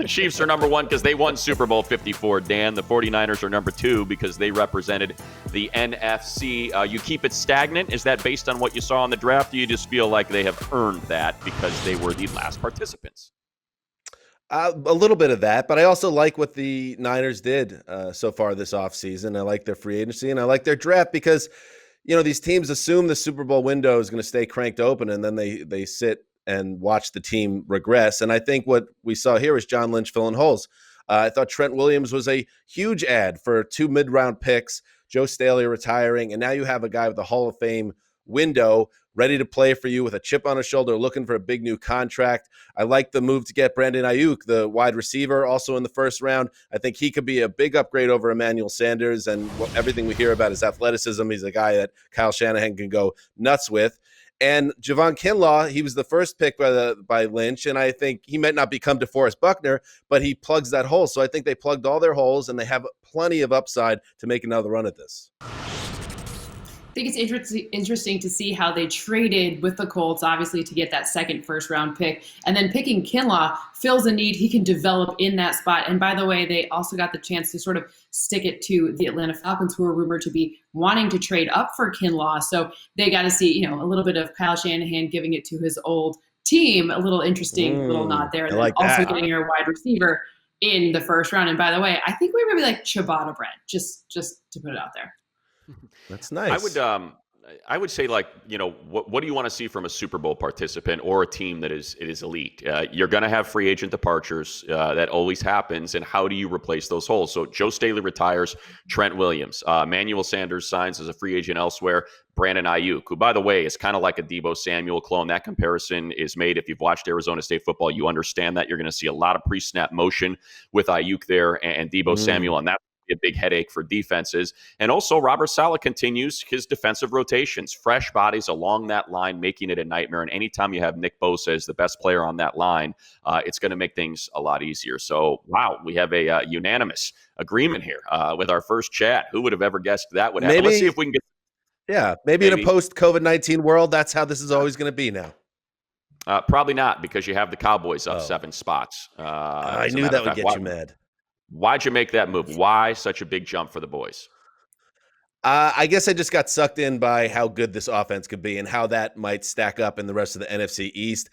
The Chiefs are number one because they won Super Bowl 54, Dan. The 49ers are number two because they represented the NFC. You keep it stagnant? Is that based on what you saw in the draft? Or you just feel like they have earned that because they were the last participants? A little bit of that, but I also like what the Niners did so far this offseason. I like their free agency and I like their draft because, these teams assume the Super Bowl window is going to stay cranked open and then they sit and watch the team regress. And I think what we saw here is John Lynch filling holes. I thought Trent Williams was a huge ad for 2 mid-round picks, Joe Staley retiring, and now you have a guy with a Hall of Fame window ready to play for you with a chip on his shoulder, looking for a big new contract. I like the move to get Brandon Ayuk, the wide receiver, also in the first round. I think he could be a big upgrade over Emmanuel Sanders, and everything we hear about his athleticism. He's a guy that Kyle Shanahan can go nuts with. And Javon Kinlaw, he was the first pick by Lynch, and I think he might not become DeForest Buckner, but he plugs that hole. So I think they plugged all their holes, and they have plenty of upside to make another run at this. I think it's interesting to see how they traded with the Colts, obviously, to get that second first-round pick. And then picking Kinlaw fills a need he can develop in that spot. And by the way, they also got the chance to sort of stick it to the Atlanta Falcons, who are rumored to be wanting to trade up for Kinlaw. So they got to see, a little bit of Kyle Shanahan giving it to his old team. A little interesting little nod there. And then also getting your wide receiver in the first round. And by the way, I think we maybe like Ciabatta Brett, just to put it out there. That's nice. I would say, what do you want to see from a Super Bowl participant or a team that is elite? You're going to have free agent departures. That always happens. And how do you replace those holes? So Joe Staley retires, Trent Williams, Emmanuel Sanders signs as a free agent elsewhere. Brandon Ayuk, who, by the way, is kind of like a Deebo Samuel clone. That comparison is made. If you've watched Arizona State football, you understand that. You're going to see a lot of pre-snap motion with Ayuk there and Deebo Samuel, and that's a big headache for defenses. And also Robert Saleh continues his defensive rotations, fresh bodies along that line, making it a nightmare. And anytime you have Nick Bosa as the best player on that line, it's going to make things a lot easier. So, wow, we have a unanimous agreement here with our first chat. Who would have ever guessed that would happen? Let's see if we can get... Yeah, maybe in a post-COVID-19 world, that's how this is always going to be now. Probably not, because you have the Cowboys up 7 spots. I knew that would get you mad. Why'd you make that move? Why such a big jump for the boys? I guess I just got sucked in by how good this offense could be and how that might stack up in the rest of the NFC East.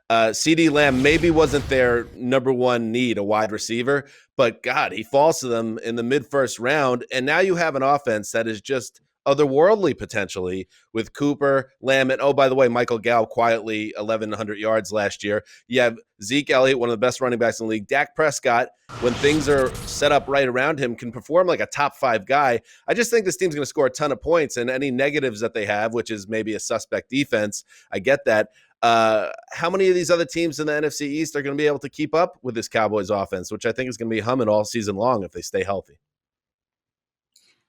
CeeDee Lamb maybe wasn't their number one need, a wide receiver, but God, he falls to them in the mid-first round, and now you have an offense that is just otherworldly potentially with Cooper, Lamb, and oh, by the way, Michael Gallup quietly 1,100 yards last year. You have Zeke Elliott, one of the best running backs in the league. Dak Prescott, when things are set up right around him, can perform like a top 5 guy. I just think this team's going to score a ton of points, and any negatives that they have, which is maybe a suspect defense, I get that. How many of these other teams in the NFC East are going to be able to keep up with this Cowboys offense, which I think is going to be humming all season long if they stay healthy?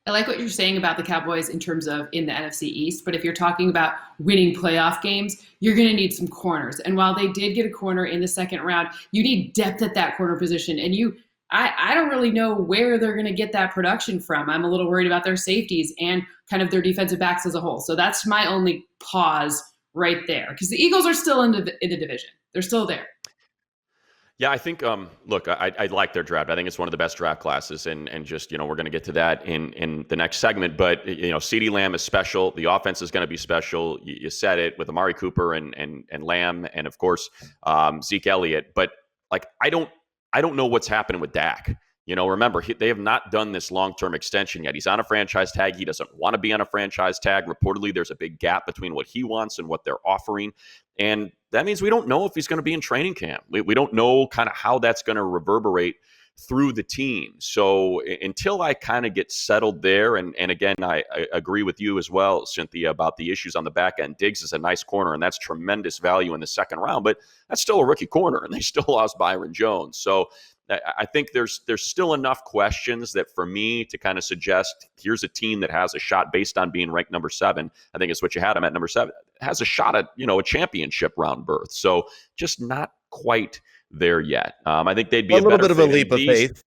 I like what you're saying about the Cowboys in terms of in the NFC East, but if you're talking about winning playoff games, you're going to need some corners. And while they did get a corner in the second round, you need depth at that corner position. And I don't really know where they're going to get that production from. I'm a little worried about their safeties and kind of their defensive backs as a whole. So that's my only pause right there, because the Eagles are still in the division. They're still there. Yeah, I think, look, I like their draft. I think it's one of the best draft classes, and just, we're going to get to that in the next segment. But, CeeDee Lamb is special. The offense is going to be special. You said it with Amari Cooper and Lamb, and of course, Zeke Elliott. But I don't know what's happening with Dak. Remember, they have not done this long-term extension yet. He's on a franchise tag. He doesn't want to be on a franchise tag. Reportedly, there's a big gap between what he wants and what they're offering. And that means we don't know if he's going to be in training camp. We don't know kind of how that's going to reverberate through the team. So until I kind of get settled there, and again, I agree with you as well, Cynthia, about the issues on the back end. Diggs is a nice corner, and that's tremendous value in the second round, but that's still a rookie corner, and they still lost Byron Jones. So I think there's still enough questions that for me to kind of suggest here's a team that has a shot based on being ranked number 7. I think it's what you had them at number 7. Has a shot at, a championship round berth. So just not quite there yet. I think they'd be a little bit of a leap of faith.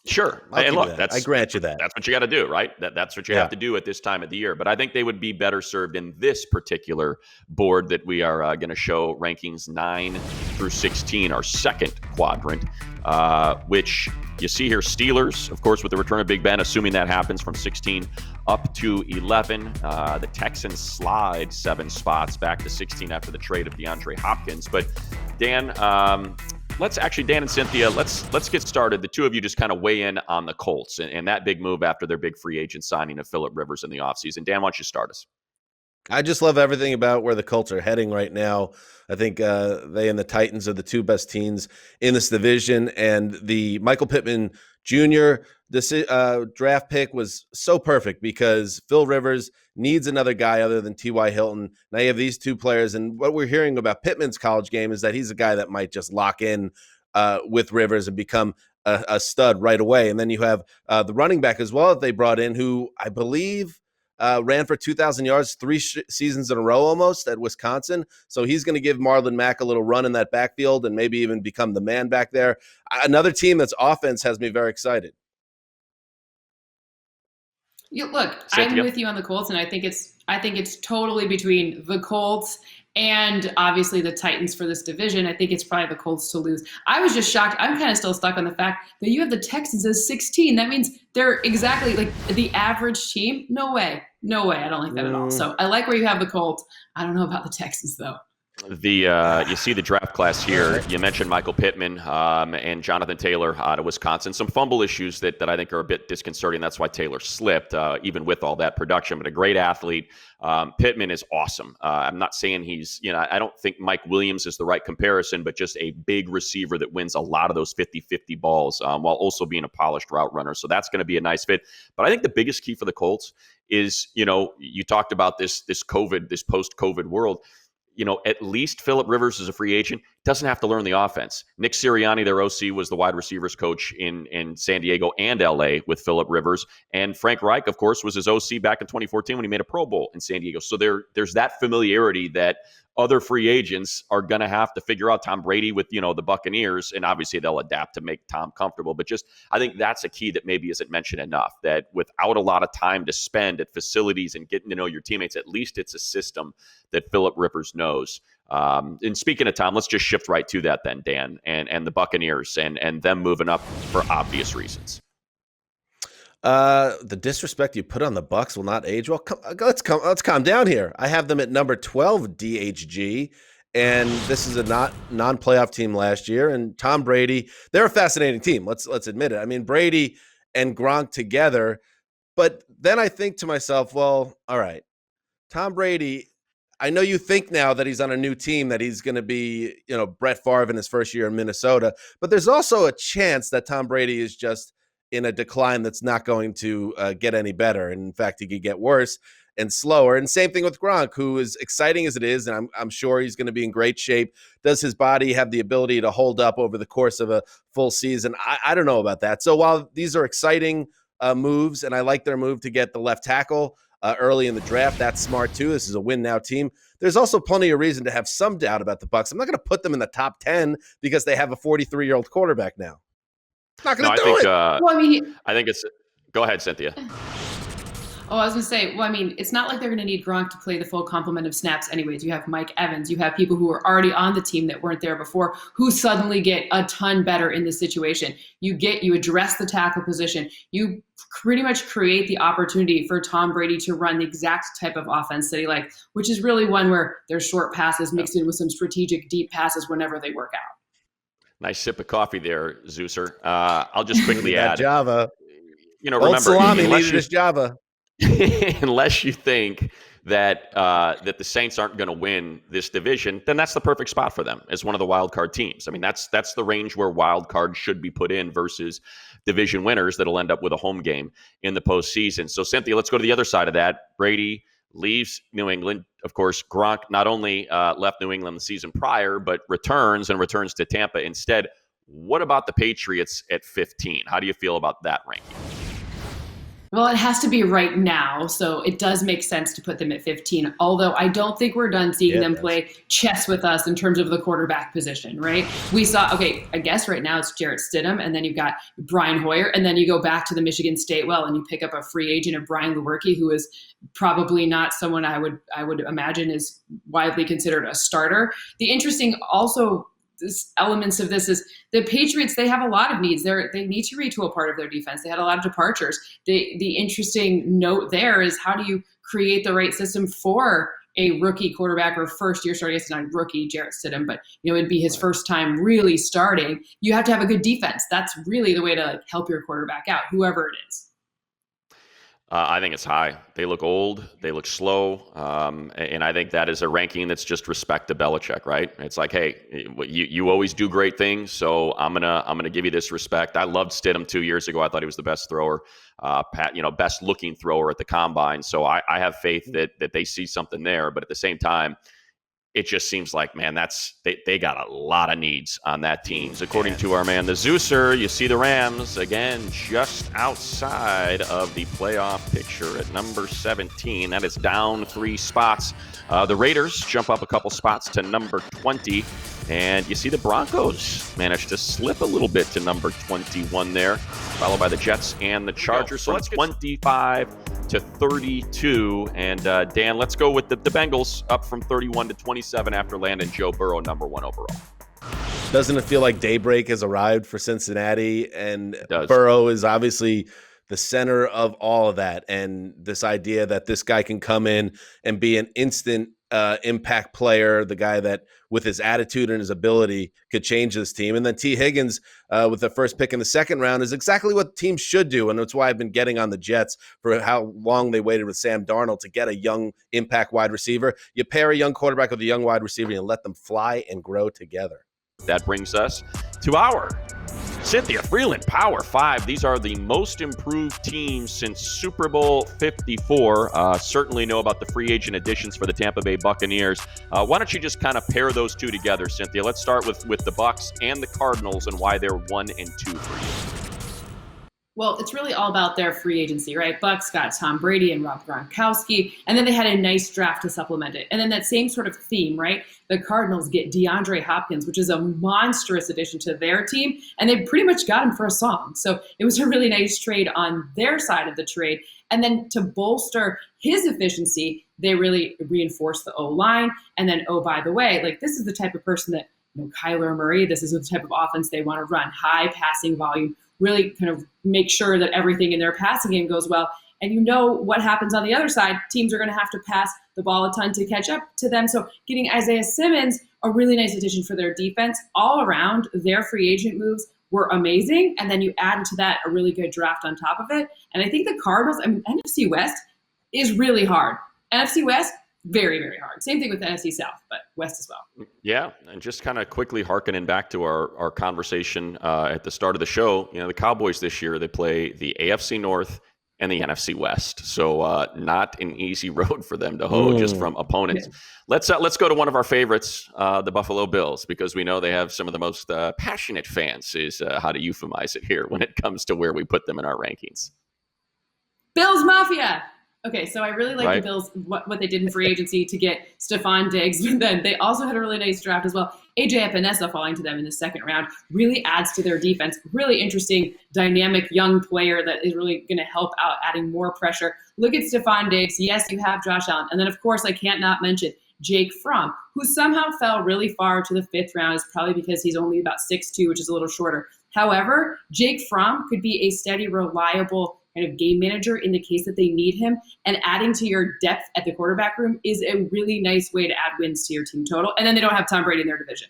Sure. I'll And give you look, that. I grant you that. that's what you got to do, right? That's what you have to do at this time of the year. But I think they would be better served in this particular board that we are going to show rankings 9 through 16, our second quadrant, which you see here Steelers, of course, with the return of Big Ben, assuming that happens from 16 up to 11. The Texans slide 7 spots back to 16 after the trade of DeAndre Hopkins. But Dan, Dan and Cynthia, let's get started. The two of you just kind of weigh in on the Colts and that big move after their big free agent signing of Phillip Rivers in the offseason. Dan, why don't you start us? I just love everything about where the Colts are heading right now. I think they and the Titans are the two best teams in this division. And the Michael Pittman Jr. Draft pick was so perfect because Phil Rivers needs another guy other than T.Y. Hilton. Now you have these two players. And what we're hearing about Pittman's college game is that he's a guy that might just lock in with Rivers and become a stud right away. And then you have the running back as well that they brought in, who I believe ran for 2,000 yards 3 seasons in a row almost at Wisconsin. So he's going to give Marlon Mack a little run in that backfield and maybe even become the man back there. Another team that's offense has me very excited. Look, I'm with you on the Colts, and I think it's totally between the Colts and obviously the Titans for this division. I think it's probably the Colts to lose. I was just shocked. I'm kind of still stuck on the fact that you have the Texans as 16. That means they're exactly like the average team. No way. I don't like that at all. So I like where you have the Colts. I don't know about the Texans, though. You see the draft class here. You mentioned Michael Pittman and Jonathan Taylor out of Wisconsin. Some fumble issues that I think are a bit disconcerting. That's why Taylor slipped, even with all that production. But a great athlete. Pittman is awesome. I'm not saying he's, I don't think Mike Williams is the right comparison, but just a big receiver that wins a lot of those 50-50 balls while also being a polished route runner. So that's going to be a nice fit. But I think the biggest key for the Colts is, you talked about this post-COVID world. At least Phillip Rivers is a free agent, doesn't have to learn the offense. Nick Sirianni, their OC, was the wide receivers coach in San Diego and LA with Phillip Rivers. And Frank Reich, of course, was his OC back in 2014 when he made a Pro Bowl in San Diego. So there's that familiarity that other free agents are going to have to figure out. Tom Brady with, the Buccaneers, and obviously they'll adapt to make Tom comfortable. But I think that's a key that maybe isn't mentioned enough, that without a lot of time to spend at facilities and getting to know your teammates, at least it's a system that Phillip Rivers knows. And speaking of Tom, let's just shift right to that then, Dan, and the Buccaneers and them moving up for obvious reasons. The disrespect you put on the Bucs will not age well. Let's calm down here. I have them at number 12 DHG, and this is a non-playoff team last year. And Tom Brady, they're a fascinating team. Let's admit it. I mean, Brady and Gronk together. But then I think to myself, well, all right, Tom Brady. I know you think now that he's on a new team that he's going to be, Brett Favre in his first year in Minnesota. But there's also a chance that Tom Brady is just in a decline that's not going to get any better. And in fact, he could get worse and slower. And same thing with Gronk, who is exciting as it is. And I'm sure he's going to be in great shape. Does his body have the ability to hold up over the course of a full season? I don't know about that. So while these are exciting moves, and I like their move to get the left tackle early in the draft, that's smart too. This is a win now team. There's also plenty of reason to have some doubt about the Bucs. I'm not going to put them in the top 10 because they have a 43-year-old quarterback now. Not going to do it. I think it's. Go ahead, Cynthia. Oh, I was going to say, it's not like they're going to need Gronk to play the full complement of snaps anyways. You have Mike Evans. You have people who are already on the team that weren't there before who suddenly get a ton better in this situation. You address the tackle position. You pretty much create the opportunity for Tom Brady to run the exact type of offense that he likes, which is really one where there's short passes mixed in with some strategic deep passes whenever they work out. Nice sip of coffee there, Zeuser. I'll just quickly add. Java. Remember, Old salami needed his Java. Unless you think that the Saints aren't going to win this division, then that's the perfect spot for them as one of the wild card teams. I mean, that's the range where wild cards should be put in versus division winners that'll end up with a home game in the postseason. So, Cynthia, let's go to the other side of that. Brady leaves New England. Of course, Gronk not only left New England the season prior, but returns to Tampa instead. What about the Patriots at 15? How do you feel about that ranking? Well, it has to be right now, so it does make sense to put them at 15, although I don't think we're done seeing them play chess with us in terms of the quarterback position, right? We saw, okay, I guess right now it's Jarrett Stidham, and then you've got Brian Hoyer, and then you go back to the Michigan State well, and you pick up a free agent of Brian Lewerke, who is probably not someone I would imagine is widely considered a starter. The interesting also elements of this is the Patriots, they have a lot of needs. They need to retool part of their defense. They had a lot of departures. The interesting note there is, how do you create the right system for a rookie quarterback or first year starting? It's not a rookie, Jarrett Stidham, but it'd be his first time really starting. You have to have a good defense. That's really the way to help your quarterback out, whoever it is. I think it's high. They look old. They look slow. And I think that is a ranking that's just respect to Belichick, right? It's like, hey, you always do great things, so I'm gonna give you this respect. I loved Stidham 2 years ago. I thought he was the best thrower, best looking thrower at the combine. So I have faith that they see something there. But at the same time, it just seems like, man, they got a lot of needs on that team. According to our man, the Zeuser, you see the Rams, again, just outside of the playoff picture at number 17. That is down 3 spots. The Raiders jump up a couple spots to number 20. And you see the Broncos managed to slip a little bit to number 21 there, followed by the Jets and the Chargers. So let's 25 to 32. And Dan, let's go with the Bengals, up from 31 to 27 after landing Joe Burrow number 1 overall. Doesn't it feel like daybreak has arrived for Cincinnati? And Burrow is obviously the center of all of that. And this idea that this guy can come in and be an instant impact player, the guy that with his attitude and his ability could change this team. And then T. Higgins with the first pick in the second round is exactly what teams should do. And that's why I've been getting on the Jets for how long they waited with Sam Darnold to get a young impact wide receiver. You pair a young quarterback with a young wide receiver and let them fly and grow together. That brings us to our Cynthia Freeland Power 5. These are the most improved teams since Super Bowl 54. Certainly know about the free agent additions for the Tampa Bay Buccaneers. Why don't you just kind of pair those two together, Cynthia? Let's start with the Bucs and the Cardinals and why they're 1 and 2 for you. Well, it's really all about their free agency, right? Bucs got Tom Brady and Rob Gronkowski, and then they had a nice draft to supplement it. And then that same sort of theme, right? The Cardinals get DeAndre Hopkins, which is a monstrous addition to their team, and they pretty much got him for a song. So it was a really nice trade on their side of the trade. And then to bolster his efficiency, they really reinforced the O-line. And then, oh, by the way, this is the type of person that, Kyler Murray, this is the type of offense they want to run, high passing volume, really kind of make sure that everything in their passing game goes well. And what happens on the other side, teams are going to have to pass the ball a ton to catch up to them. So getting Isaiah Simmons, a really nice addition for their defense. All around, their free agent moves were amazing. And then you add to that a really good draft on top of it. And I think the Cardinals, NFC West is really hard. NFC West, very, very hard. Same thing with the NFC South, but West as well. Yeah, and just kind of quickly hearkening back to our conversation at the start of the show, the Cowboys this year, they play the AFC North and the NFC West. So not an easy road for them to hoe just from opponents. Yeah. Let's go to one of our favorites, the Buffalo Bills, because we know they have some of the most passionate fans, is how to euphemize it here when it comes to where we put them in our rankings. Bills Mafia! Okay, so I really like the Bills, what they did in free agency to get Stephon Diggs, but then they also had a really nice draft as well. AJ Epinesa falling to them in the second round really adds to their defense. Really interesting, dynamic young player that is really going to help out, adding more pressure. Look at Stephon Diggs. Yes, you have Josh Allen. And then, of course, I can't not mention Jake Fromm, who somehow fell really far to the 5th round. Is probably because he's only about 6'2", which is a little shorter. However, Jake Fromm could be a steady, reliable kind of game manager in the case that they need him, and adding to your depth at the quarterback room is a really nice way to add wins to your team total. And then they don't have Tom Brady in their division.